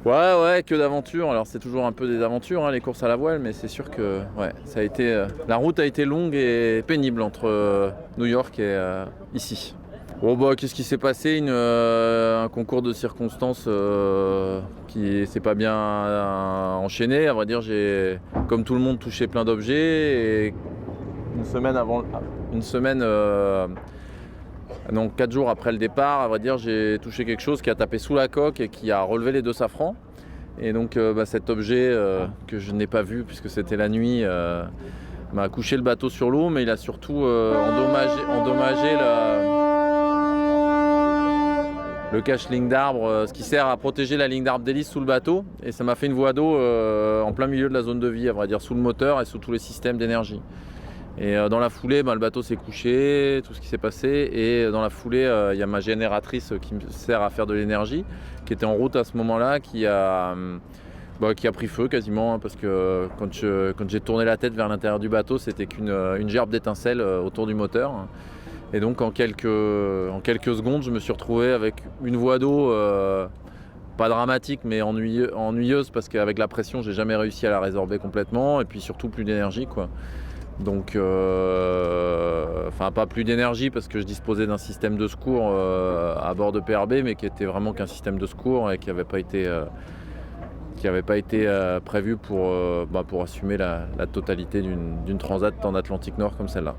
Ouais, que d'aventures. Alors c'est toujours un peu des aventures, hein, les courses à la voile, mais c'est sûr que ouais, ça a été, la route a été longue et pénible entre New York et ici. Bon bah qu'est-ce qui s'est passé? Un concours de circonstances qui s'est pas bien enchaîné. À vrai dire, j'ai comme tout le monde touché plein d'objets et une semaine donc 4 jours après le départ, à vrai dire, j'ai touché quelque chose qui a tapé sous la coque et qui a relevé les deux safrans. Et donc cet objet que je n'ai pas vu puisque c'était la nuit m'a couché le bateau sur l'eau, mais il a surtout endommagé le cache-ligne d'arbre, ce qui sert à protéger la ligne d'arbre d'hélice sous le bateau. Et ça m'a fait une voie d'eau en plein milieu de la zone de vie, à vrai dire, sous le moteur et sous tous les systèmes d'énergie. Et dans la foulée, le bateau s'est couché, tout ce qui s'est passé. Et dans la foulée, il y a ma génératrice qui me sert à faire de l'énergie, qui était en route à ce moment-là, qui a pris feu quasiment, hein, parce que quand j'ai tourné la tête vers l'intérieur du bateau, c'était qu'une gerbe d'étincelles autour du moteur. Et donc en quelques secondes, je me suis retrouvé avec une voie d'eau pas dramatique, mais ennuyeuse, parce qu'avec la pression, j'ai jamais réussi à la résorber complètement, et puis surtout plus d'énergie, quoi. Donc, pas plus d'énergie parce que je disposais d'un système de secours à bord de PRB, mais qui était vraiment qu'un système de secours et qui n'avait pas été, prévu pour assumer la totalité d'une transat en Atlantique Nord comme celle-là.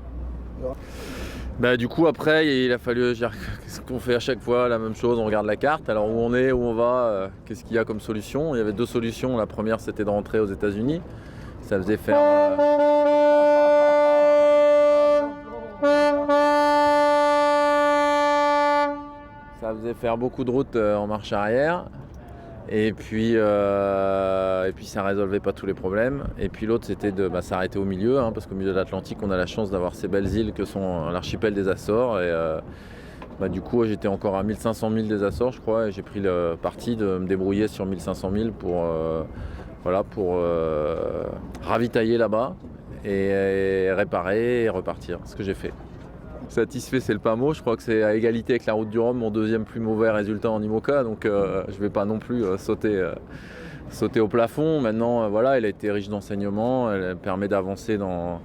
Du coup, après, il a fallu, qu'est-ce qu'on fait à chaque fois? La même chose, on regarde la carte, alors où on est, où on va, qu'est-ce qu'il y a comme solution? Il y avait deux solutions. La première, c'était de rentrer aux États-Unis. Ça faisait faire beaucoup de routes en marche arrière. Et puis ça résolvait pas tous les problèmes. Et puis l'autre, c'était de s'arrêter au milieu, hein, parce qu'au milieu de l'Atlantique, on a la chance d'avoir ces belles îles que sont l'archipel des Açores. Et du coup, j'étais encore à 1500 milles des Açores, je crois, et j'ai pris le parti de me débrouiller sur 1500 milles pour ravitailler là-bas et réparer et repartir, ce que j'ai fait. Satisfait, c'est le pas mot. Je crois que c'est à égalité avec la route du Rhum, mon deuxième plus mauvais résultat en IMOCA, donc je vais pas non plus sauter au plafond. Maintenant, elle a été riche d'enseignements, elle permet d'avancer dans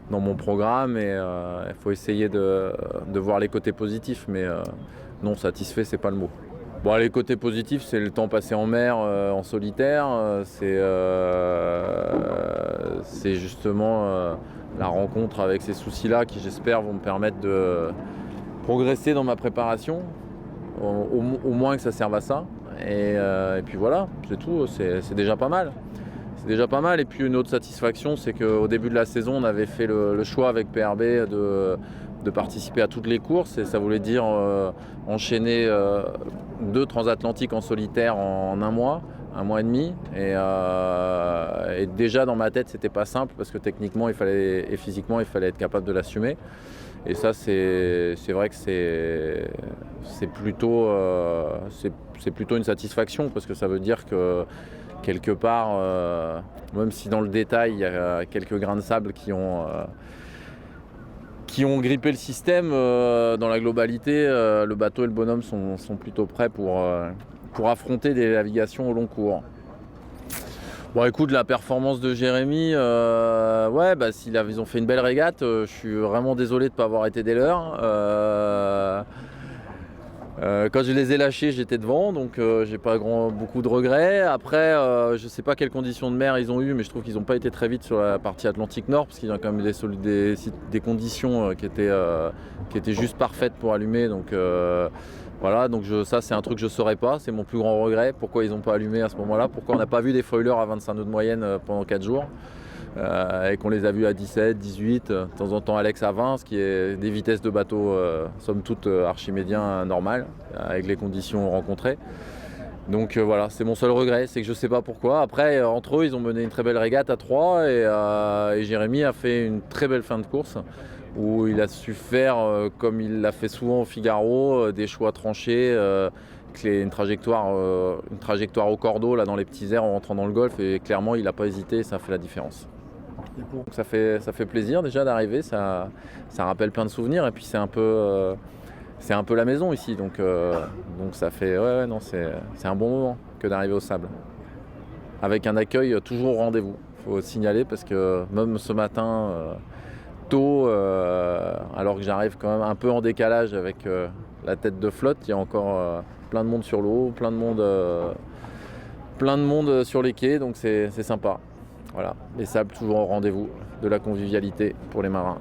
mon programme, et il faut essayer de voir les côtés positifs, mais non, satisfait, c'est pas le mot. Bon, les côtés positifs, c'est le temps passé en mer en solitaire, c'est justement la rencontre avec ces soucis-là qui, j'espère, vont me permettre de progresser dans ma préparation, au moins que ça serve à ça. Et puis voilà, c'est tout, c'est déjà pas mal. C'est déjà pas mal. Et puis une autre satisfaction, c'est qu'au début de la saison, on avait fait le choix avec PRB de participer à toutes les courses, et ça voulait dire enchaîner 2 transatlantiques en solitaire en un mois et demi. Et déjà dans ma tête, c'était pas simple parce que techniquement et physiquement, il fallait être capable de l'assumer. Et ça, c'est vrai que c'est plutôt une satisfaction, parce que ça veut dire que quelque part, même si dans le détail il y a quelques grains de sable qui ont grippé le système, dans la globalité, le bateau et le bonhomme sont plutôt prêts pour affronter des navigations au long cours. Bon, écoute, la performance de Jérémy, ils ont fait une belle régate. Je suis vraiment désolé de ne pas avoir été des leurs. Quand je les ai lâchés, j'étais devant, donc j'ai pas beaucoup de regrets. Après, je sais pas quelles conditions de mer ils ont eu, mais je trouve qu'ils n'ont pas été très vite sur la partie Atlantique Nord, parce qu'ils ont quand même des conditions qui étaient juste parfaites pour allumer. Donc ça c'est un truc que je saurais pas, c'est mon plus grand regret. Pourquoi ils n'ont pas allumé à ce moment-là? Pourquoi on n'a pas vu des foilers à 25 nœuds de moyenne pendant 4 jours et qu'on les a vus à 17, 18, de temps en temps Alex à 20, ce qui est des vitesses de bateau somme toute archimédien normales, avec les conditions rencontrées. Donc c'est mon seul regret, c'est que je sais pas pourquoi. Après, entre eux, ils ont mené une très belle régate à 3, et Jérémy a fait une très belle fin de course, où il a su faire, comme il l'a fait souvent au Figaro, des choix tranchés, une trajectoire au cordeau là, dans les petits airs en rentrant dans le golfe, et clairement il n'a pas hésité, et ça a fait la différence. Donc ça fait plaisir déjà d'arriver, ça rappelle plein de souvenirs, et puis c'est un peu c'est un peu la maison ici, donc ça fait, ouais, non, c'est un bon moment que d'arriver au sable. Avec un accueil toujours au rendez-vous, il faut signaler, parce que même ce matin, tôt, alors que j'arrive quand même un peu en décalage avec la tête de flotte, il y a encore plein de monde sur l'eau, plein de monde sur les quais, donc c'est sympa. Voilà, les sables toujours au rendez-vous, de la convivialité pour les marins.